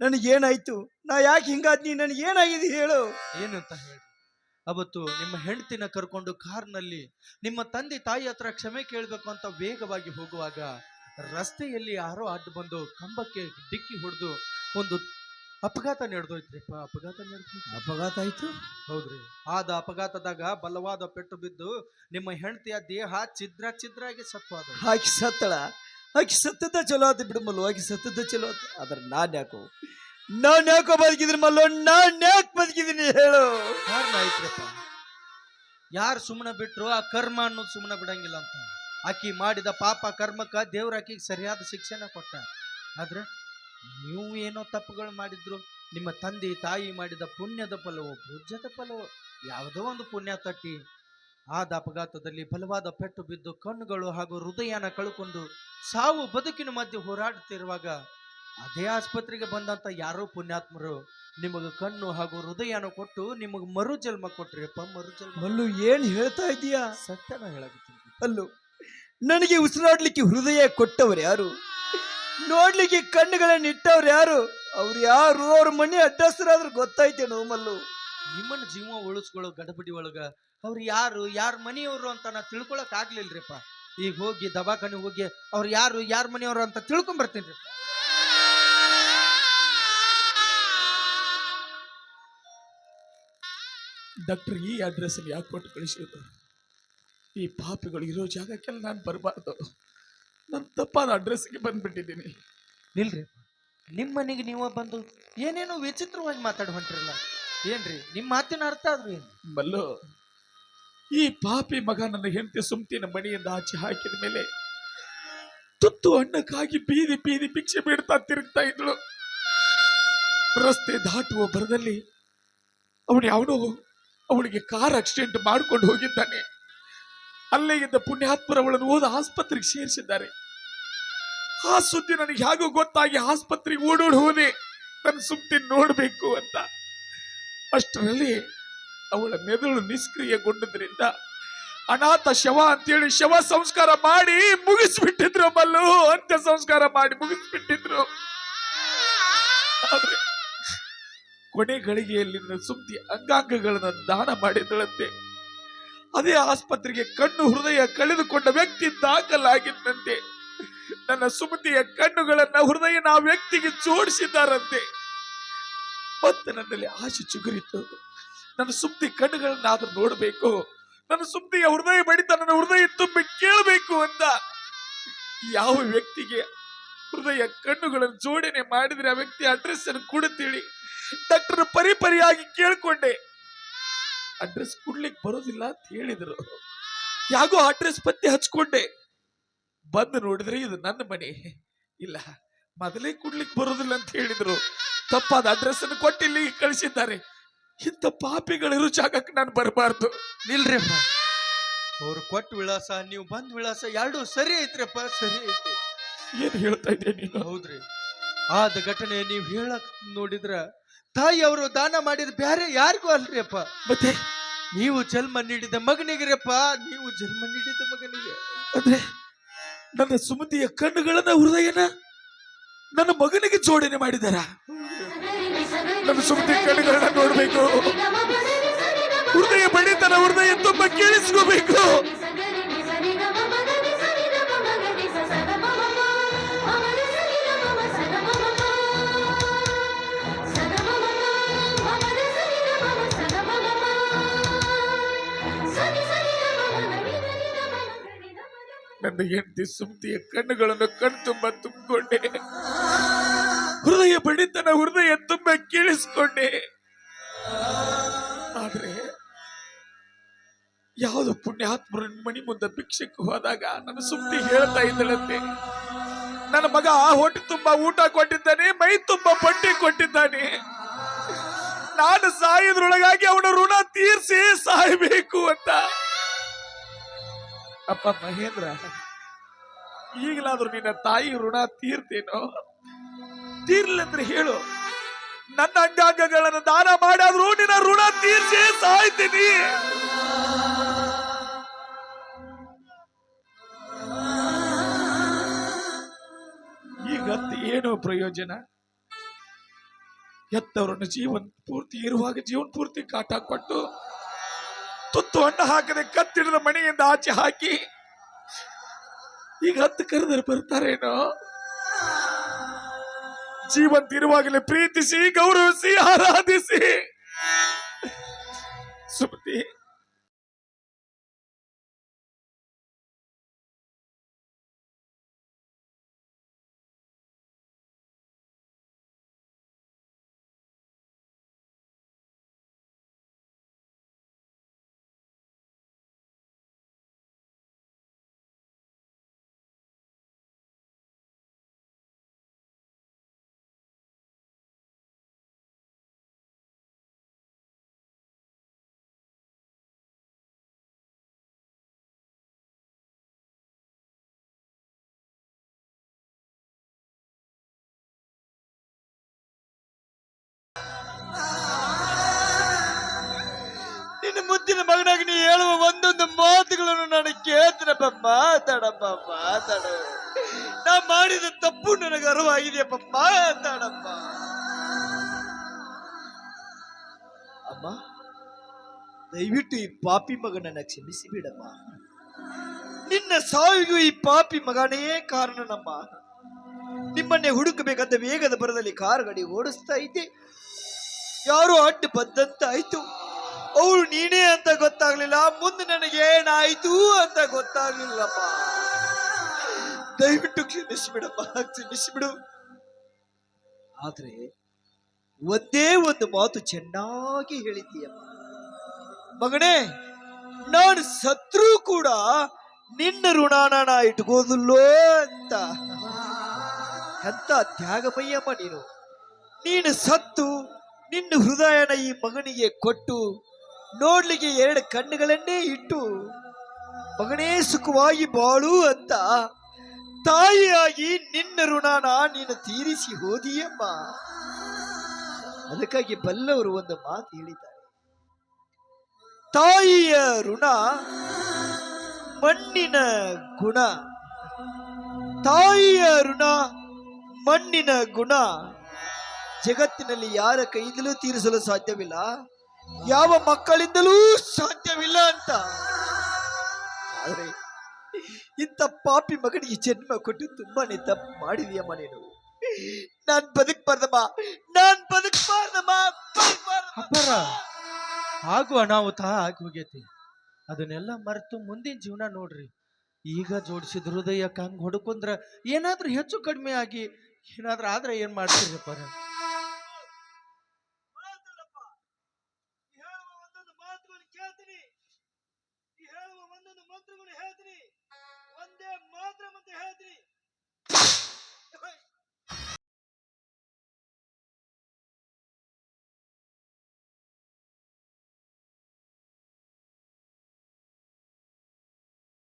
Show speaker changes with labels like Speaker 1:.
Speaker 1: ನನಗೇನಾಯ್ತು? ನಾ ಯಾಕೆ ಹಿಂಗಾದ್ನಿ? ನನಗೇನಾಗಿದೆ ಹೇಳು.
Speaker 2: ಏನಂತ ಹೇಳಿ? ಅವತ್ತು ನಿಮ್ಮ ಹೆಂಡತಿನ ಕರ್ಕೊಂಡು ಕಾರ್ನಲ್ಲಿ ನಿಮ್ಮ ತಂದೆ ತಾಯಿ ಹತ್ರ ಕ್ಷಮೆ ಕೇಳಬೇಕು ಅಂತ ವೇಗವಾಗಿ ಹೋಗುವಾಗ ರಸ್ತೆಯಲ್ಲಿ ಯಾರೋ ಅಡ್ಡ ಬಂದು ಕಂಬಕ್ಕೆ ಡಿಕ್ಕಿ ಹೊಡೆದು ಒಂದು ಅಪಘಾತ ನಡೆದೋಯ್ತ್ರಿಪ್ಪ.
Speaker 1: ಅಪಘಾತ ಆಯ್ತು?
Speaker 2: ಹೌದ್ರಿ. ಆದ ಅಪಘಾತದಾಗ ಬಲವಾದ ಪೆಟ್ಟು ಬಿದ್ದು ನಿಮ್ಮ ಹೆಂಡತಿಯ ದೇಹ ಛಿದ್ರ ಆಗಿ ಸತ್ವಾದ.
Speaker 1: ಆಕಿ ಸತ್ತಳ? ಆಕಿ ಸತ್ತದ ಚಲೋ ಆತ ಬಿಡು ಮಲ್ಲು, ಆಕಿ ಸತ್ತದ ಚಲೋ ಆತ. ಆದ್ರೆ ನಾನ್ ಯಾಕೋ ಬದುಕಿದ್ದೀನಿ ಮಲ್ಲು? ನಾನ್ ಯಾಕೆ ಬದುಕಿದ್ದೀನಿ ಹೇಳು?
Speaker 2: ಕಾರಣ ಐತ್ರಪ್ಪ. ಯಾರು ಸುಮ್ಮನೆ ಬಿಟ್ರು ಆ ಕರ್ಮ ಅನ್ನೋದು ಸುಮ್ಮನೆ ಬಿಡಂಗಿಲ್ಲ ಅಂತ. ಆಕಿ ಮಾಡಿದ ಪಾಪ ಕರ್ಮಕ್ಕ ದೇವ್ರ ಆಕಿಗೆ ಸರಿಯಾದ ಶಿಕ್ಷೆನ ಕೊಟ್ಟ. ಆದ್ರೆ ನೀವು ಏನೋ ತಪ್ಪುಗಳು ಮಾಡಿದ್ರು, ನಿಮ್ಮ ತಂದೆ ತಾಯಿ ಮಾಡಿದ ಪುಣ್ಯದ ಫಲವೋ ಭುಜದ ಫಲವೋ ಯಾವುದೋ ಒಂದು ಪುಣ್ಯ ತಟ್ಟಿ ಆದ ಅಪಘಾತದಲ್ಲಿ ಬಲವಾದ ಪೆಟ್ಟು ಬಿದ್ದು ಕಣ್ಣುಗಳು ಹಾಗೂ ಹೃದಯನ ಕಳ್ಕೊಂಡು ಸಾವು ಬದುಕಿನ ಮಧ್ಯೆ ಹೋರಾಡುತ್ತಿರುವಾಗ ಅದೇ ಆಸ್ಪತ್ರೆಗೆ ಬಂದಂತ ಯಾರೋ ಪುಣ್ಯಾತ್ಮರು ನಿಮಗೆ ಕಣ್ಣು ಹಾಗೂ ಹೃದಯನ ಕೊಟ್ಟು ನಿಮಗೆ ಮರು ಜನ್ಮ ಕೊಟ್ರಿಯಪ್ಪ. ಮರು ಜನ್ಮ.
Speaker 1: ಮಲ್ಲು ಏನ್ ಹೇಳ್ತಾ ಇದೀಯಾ?
Speaker 2: ಸತ್ಯನ ಹೇಳಕತ್ತೀನಿ
Speaker 1: ಅಲ್ಲು. ನನಗೆ ಉಸಿರಾಡ್ಲಿಕ್ಕೆ ಹೃದಯ ಕೊಟ್ಟವ್ರು ಯಾರು? ನೋಡ್ಲಿಕ್ಕೆ ಕಣ್ಣುಗಳನ್ನ ಇಟ್ಟವ್ರು ಯಾರು? ಅವ್ರು ಯಾರು? ಅವ್ರ ಮನೆ ಅಡ್ರೆಸ್ರಾದ್ರೂ ಗೊತ್ತಾಯ್ತೇನೋ ಮಲ್ಲು?
Speaker 2: ನಿಮ್ಮನ್ನ ಜೀವ ಉಳಿಸ್ಕೊಳ್ಳೋ ಗಡಬಡಿ ಒಳಗ ಅವ್ರು ಯಾರು, ಯಾರ ಮನೆಯವರು ಅಂತ ನಾ ತಿಳ್ಕೊಳಕ್ ಆಗ್ಲಿಲ್ರಿಪ್ಪ. ಈಗ ಹೋಗಿ ದವಾಖಾನೆ ಹೋಗಿ ಅವ್ರು ಯಾರು, ಯಾರ ಮನೆಯವರು ಅಂತ ತಿಳ್ಕೊಂಡ್ ಬರ್ತೀನಿ.
Speaker 3: ಡಾಕ್ಟರ್, ಈ ಅಡ್ರೆಸ್ ಯಾಕೆ ಕೊಟ್ಟು ಕಳಿಸಿದ್ರು? ಈ ಪಾಪಿಗಳು ಇರೋ ಜಾಗಕ್ಕೆಲ್ಲ ನಾನು ಬರಬಾರ್ದು. ನಾನು ತಪ್ಪಾದ ಅಡ್ರೆಸ್ಗೆ ಬಂದ್ಬಿಟ್ಟಿದ್ದೀನಿ.
Speaker 2: ನಿಲ್ರಿ, ನಿಮ್ಮ ಮನೆಗೆ ನೀವ ಬಂದು ಏನೇನೋ ವಿಚಿತ್ರವಾಗಿ ಮಾತಾಡಿ ಹೊಂಟಿರಲ್ಲ. ಏನ್ರಿ ನಿಮ್ಮ ಮಾತಿನ ಅರ್ಥ ಆದ್ರೂ ಏನು?
Speaker 3: ಮಲ್ಲು, ಈ ಪಾಪಿ ಮಗ ನನ್ನ ಹೆಂಡತಿ ಸುಮ್ತಿನ ಮಣಿಯಿಂದ ಆಚೆ ಹಾಕಿದ ಮೇಲೆ ತುತ್ತು ಹಣ್ಣಕ್ಕಾಗಿ ಬೀದಿ ಬೀದಿ ಭಿಕ್ಷೆ ಬೇಡ್ತಾ ತಿರುಗ್ತಾ ಇದ್ಳು. ರಸ್ತೆ ದಾಟುವ ಬರದಲ್ಲಿ ಅವನು ಅವಳಿಗೆ ಕಾರ್ ಆಕ್ಸಿಡೆಂಟ್ ಮಾಡ್ಕೊಂಡು ಹೋಗಿದ್ದಾನೆ. ಅಲ್ಲೇ ಇದ್ದ ಪುಣ್ಯಾತ್ಮರು ಅವಳನ್ನು ಓದ ಆಸ್ಪತ್ರೆಗೆ ಸೇರಿಸಿದ್ದಾರೆ. ಆ ಸುದ್ದಿ ನನಗೆ ಹೇಗೋ ಗೊತ್ತಾಗಿ ಆಸ್ಪತ್ರೆಗೆ ಓಡೋಡಿ ಹೋದೆ ನನ್ನ ಸುಮ್ತಿ ನೋಡ್ಬೇಕು ಅಂತ. ಅಷ್ಟರಲ್ಲಿ ಅವಳ ಮೆದುಳು ನಿಷ್ಕ್ರಿಯಗೊಂಡದ್ರಿಂದ ಅನಾಥ ಶವ ಅಂತೇಳಿ ಶವ ಸಂಸ್ಕಾರ ಮಾಡಿ ಮುಗಿಸ್ಬಿಟ್ಟಿದ್ರು ಮಲ್ಲು. ಅಂತ್ಯ ಸಂಸ್ಕಾರ ಮಾಡಿ ಮುಗಿಸ್ಬಿಟ್ಟಿದ್ರು. ಆದ್ರೆ ಕೊನೆ ಗಳಿಗೆಯಲ್ಲಿ ಸುದ್ದಿ ಅಂಗಾಂಗಗಳನ್ನ ದಾನ ಮಾಡಿದಳಂತೆ. ಅದೇ ಆಸ್ಪತ್ರೆಗೆ ಕಣ್ಣು ಹೃದಯ ಕಳೆದುಕೊಂಡ ವ್ಯಕ್ತಿ ದಾಖಲಾಗಿದ್ದಂತೆ. ನನ್ನ ಸುಮತಿಯ ಕಣ್ಣುಗಳನ್ನ ಹೃದಯನ ಆ ವ್ಯಕ್ತಿಗೆ ಜೋಡಿಸಿದ್ದಾರಂತೆ. ಮತ್ತೆ ನನ್ನಲ್ಲಿ ಆಶೆ ಚಿಗುರಿತು. ನನ್ನ ಸುಮತಿ ಕಣ್ಣುಗಳನ್ನಾದ್ರೂ ನೋಡಬೇಕು, ನನ್ನ ಸುಮತಿಯ ಹೃದಯ ಬಡಿತ ನನ್ನ ಹೃದಯ ತುಂಬಿ ಕೇಳಬೇಕು ಅಂತ. ಯಾವ ವ್ಯಕ್ತಿಗೆ ಹೃದಯ ಕಣ್ಣುಗಳನ್ನು ಜೋಡಣೆ ಮಾಡಿದ್ರೆ ಆ ವ್ಯಕ್ತಿ ಅಡ್ರೆಸ್ ಅನ್ನು ಕೊಡುತ್ತೇಳಿ ಡಾಕ್ಟರ್ ಪರಿಪರಿಯಾಗಿ ಕೇಳ್ಕೊಂಡೆ. ಅಡ್ರೆಸ್ ಕೊಡ್ಲಿಕ್ಕೆ ಬರೋದಿಲ್ಲ ಅಂತ ಹೇಳಿದ್ರು. ಯಾಗೋ ಅಡ್ರೆಸ್ ಪತ್ತೆ ಹಚ್ಕೊಂಡೆ. ಬಂದು ನೋಡಿದ್ರೆ ಇದು ನನ್ನ ಮನೆ. ಇಲ್ಲ, ಮೊದಲೇ ಕೊಡ್ಲಿಕ್ಕೆ ಬರೋದಿಲ್ಲ ಅಂತ ಹೇಳಿದ್ರು. ತಪ್ಪಾದ ಅಡ್ರೆಸ್ ಅನ್ನು ಕೊಟ್ಟು ಇಲ್ಲಿಗೆ ಕಳಿಸಿದ್ದಾರೆ. ಇಂಥ ಪಾಪಿಗಳಿರೋ ಜಾಗಕ್ಕೆ ನಾನು ಬರಬಾರ್ದು.
Speaker 2: ನಿಲ್ರಿಪ್ಪ, ಅವ್ರು ಕೊಟ್ಟ ವಿಳಾಸ ನೀವು ಬಂದ್ ವಿಳಾಸ ಎರಡು ಸರಿ ಐತ್ರಿಪ್ಪ, ಸರಿ ಐತಿ.
Speaker 3: ಏನ್ ಹೇಳ್ತಾ ಇದ್ದೆ ನೀನು?
Speaker 2: ಹೌದ್ರಿ, ಆದ ಘಟನೆ ನೀವು ಹೇಳಕ್ ನೋಡಿದ್ರ ತಾಯಿ ಅವರು ದಾನ ಮಾಡಿದ ಬ್ಯಾರೆ ಯಾರಿಗೂ ಅಲ್ರಿ ಅಪ್ಪ.
Speaker 3: ಮತ್ತೆ
Speaker 2: ನೀವು ಜನ್ಮ ನೀಡಿದ ಮಗನಿಗಿರಪ್ಪ, ನೀವು ಜನ್ಮ ನೀಡಿದ ಮಗನಿಗೆ.
Speaker 3: ಅಂದ್ರೆ ನನ್ನ ಸುಮತಿಯ ಕಣ್ಣುಗಳನ್ನ ಹೃದಯನ ನನ್ನ ಮಗನಿಗೆ ಜೋಡಣೆ ಮಾಡಿದಾರ. ನನ್ನ ಸುಮತಿಯ ಕಣ್ಣುಗಳನ್ನ ನೋಡ್ಬೇಕು, ಹೃದಯ ಬಡಿತನ ಹೃದಯ ತುಂಬ ಕೇಳಿಸ್ಕೋಬೇಕು. ನನ್ನ ಹೆಂಡತಿ ಸುಮತಿಯ ಕಣ್ಣುಗಳನ್ನು ಕಣ್ತುಂಬ ತುಂಬಿಕೊಂಡೆ, ಹೃದಯ ಬಡಿತನ ಹೃದಯ ತುಂಬ ಕೇಳಿಸ್ಕೊಂಡೆ. ಆದ್ರೆ ಯಾವುದು ಪುಣ್ಯಾತ್ಮರ ಮಣಿ ಮುಂದೆ ಭಿಕ್ಷಕ್ಕೆ ಹೋದಾಗ ನನ್ನ ಸುಮತಿ ಹೇಳ್ತಾ ಇದ್ದಳಂತೆ, ನನ್ನ ಮಗ ಹೊಟ್ಟೆ ತುಂಬಾ ಊಟ ಕೊಟ್ಟಿದ್ದಾನೆ, ಮೈ ತುಂಬಾ ಬಟ್ಟೆ ಕೊಟ್ಟಿದ್ದಾನೆ. ನಾನು ಸಾಯೋದ್ರೊಳಗಾಗಿ ಅವನ ಋಣ ತೀರ್ಸಿ ಸಾಯಬೇಕು ಅಂತ. ಅಪ್ಪ ಮಹೇಂದ್ರ, ಈಗಲಾದ್ರೂ ನಿನ್ನ ತಾಯಿ ಋಣ ತೀರ್ತೇನೋ? ತೀರ್ಲಂದ್ರೆ ಹೇಳು, ನನ್ನ ಅಂಗಾಂಗಗಳನ್ನು ದಾನ ಮಾಡಾದ್ರೂ ನಿನ್ನ ಋಣ ತೀರ್ಸಿ ಸಾಯ್ತೀನಿ. ಈಗಂತ ಏನೋ ಪ್ರಯೋಜನ? ಹೆತ್ತವರನ್ನು ಜೀವನ್ ಪೂರ್ತಿ ಇರುವಾಗ ಜೀವನ್ ಪೂರ್ತಿ ಕಾಟ ಕೊಟ್ಟು ತುತ್ತು ಹಣ್ಣು ಹಾಕದೆ ಕತ್ತಿಡದ ಮನೆಯಿಂದ ಆಚೆ ಹಾಕಿ ಈಗ ಹತ್ತು ಕರೆದರೆ ಬರ್ತಾರೇನೋ? ಜೀವಂತ ಇರುವಾಗಲೇ ಪ್ರೀತಿಸಿ ಗೌರವಿಸಿ ಆರಾಧಿಸಿ ಸುಮತಿ.
Speaker 1: ನಿನ್ನ ಮುದ್ದಿನ ಮಗನಾಗಿ ನೀ ಹೇಳುವ ಒಂದೊಂದು ಮಾತುಗಳನ್ನು ನಾನು ಕೇಳ್ತೀನಪ್ಪ. ಮಾತಾಡಪ್ಪ, ಮಾತಾಡು. ನಾ ಮಾಡಿದ ತಪ್ಪು ನನಗೆ ಅರಿವಾಗಿದೆಯಪ್ಪ. ಮಾತಾಡಪ್ಪ. ಅಮ್ಮ, ದಯವಿಟ್ಟು ಈ ಪಾಪಿ ಮಗನನ್ನ ಕ್ಷಮಿಸಿ ಬಿಡಮ್ಮ. ನಿನ್ನ ಸಾವಿಗೂ ಈ ಪಾಪಿ ಮಗನೇ ಕಾರಣನಮ್ಮ. ನಿಮ್ಮನ್ನೇ ಹುಡುಕಬೇಕಂತ ವೇಗದ ಬರದಲ್ಲಿ ಕಾರ್ ಗಾಡಿ ಓಡಿಸ್ತಾ ಇದ್ದೆ. ಯಾರೋ ಅಡ್ಡು ಬಂದಂತಾಯ್ತು. ಅವಳು ನೀನೇ ಅಂತ ಗೊತ್ತಾಗ್ಲಿಲ್ಲ. ಮುಂದೆ ನನಗೆ ಏನಾಯ್ತು ಅಂತ ಗೊತ್ತಾಗ್ಲಿಲ್ಲಪ್ಪ. ದಯವಿಟ್ಟು ಕ್ಷಮಿಸಿಬಿಡಪ್ಪ, ಕ್ಷಮಿಸಿಬಿಡು. ಆದ್ರೆ ಒಂದೇ ಒಂದು ಮಾತು ಚೆನ್ನಾಗಿ ಹೇಳಿದ್ದೀಯಮ್ಮ. ಮಗನೇ, ನಾನು ಸತ್ರೂ ಕೂಡ ನಿನ್ನ ಋಣಾನ ನಾ ಇಟ್ಕೋದಿಲ್ಲೋ ಅಂತ. ಎಂತ ತ್ಯಾಗಮಯ್ಯಮ್ಮ ನೀನು. ನೀನು ಸತ್ತು ನಿನ್ನ ಹೃದಯನ ಈ ಮಗನಿಗೆ ಕೊಟ್ಟು ನೋಡ್ಲಿಕ್ಕೆ ಎರಡು ಕಣ್ಣುಗಳನ್ನೇ ಇಟ್ಟು ಮಗನೇ ಸುಖವಾಗಿ ಬಾಳು ಅಂತ ತಾಯಿಯಾಗಿ ನಿನ್ನ ಋಣಾನ ನೀನು ತೀರಿಸಿ ಹೋದಿಯಮ್ಮ. ಅದಕ್ಕಾಗಿ ಬಲ್ಲವರು ಒಂದು ಮಾತು ಹೇಳಿದ್ದಾರೆ, ತಾಯಿಯ ಋಣ ಮಣ್ಣಿನ ಗುಣ. ತಾಯಿಯ ಋಣ ಮಣ್ಣಿನ ಗುಣ ಜಗತ್ತಿನಲ್ಲಿ ಯಾರ ಕೈಯಿಂದಲೂ ತೀರಿಸಲು ಸಾಧ್ಯವಿಲ್ಲ, ಯಾವ ಮಕ್ಕಳಿಂದಲೂ ಸಾಧ್ಯವಿಲ್ಲ ಅಂತ. ಆದ್ರೆ ಇಂಥ ಪಾಪಿ ಮಗನಿಗೆ ಜನ್ಮ ಕೊಟ್ಟು ತುಂಬಾನೇ ತಪ್ಪು ಮಾಡಿದೀಯಮ್ಮ ನೀನು. ನಾನ್ ಬದುಕ್ಬಾರ್ದಮ್ಮ, ನಾನ್ ಬದುಕ್ಬಾರ್ದಮ್ಮ.
Speaker 2: ಅಪ್ಪರ ಹಾಗೂ ಅನಾಹುತ ಆಗಿ ಹೋಗೈತಿ. ಅದನ್ನೆಲ್ಲ ಮರೆತು ಮುಂದಿನ ಜೀವನ ನೋಡ್ರಿ. ಈಗ ಜೋಡಿಸಿದ ಹೃದಯಕ್ಕೆ ಹಂಗೆ ಹೊಡ್ಕೊಂಡ್ರ ಏನಾದ್ರೂ ಹೆಚ್ಚು ಕಡಿಮೆ ಆಗಿ ಏನಾದ್ರೂ ಆದ್ರೆ ಏನ್ ಮಾಡ್ತೀರಪ್ಪಾರ?
Speaker 1: ಹೇಳುವ ಒಂದೊಂದು ಮಾತುಗಳನ್ನು ಕೇಳ್ತೀನಿ, ಹೇಳುವ ಒಂದೊಂದು ಮಂತ್ರಗಳನ್ನು ಹೇಳ್ತೀನಿ.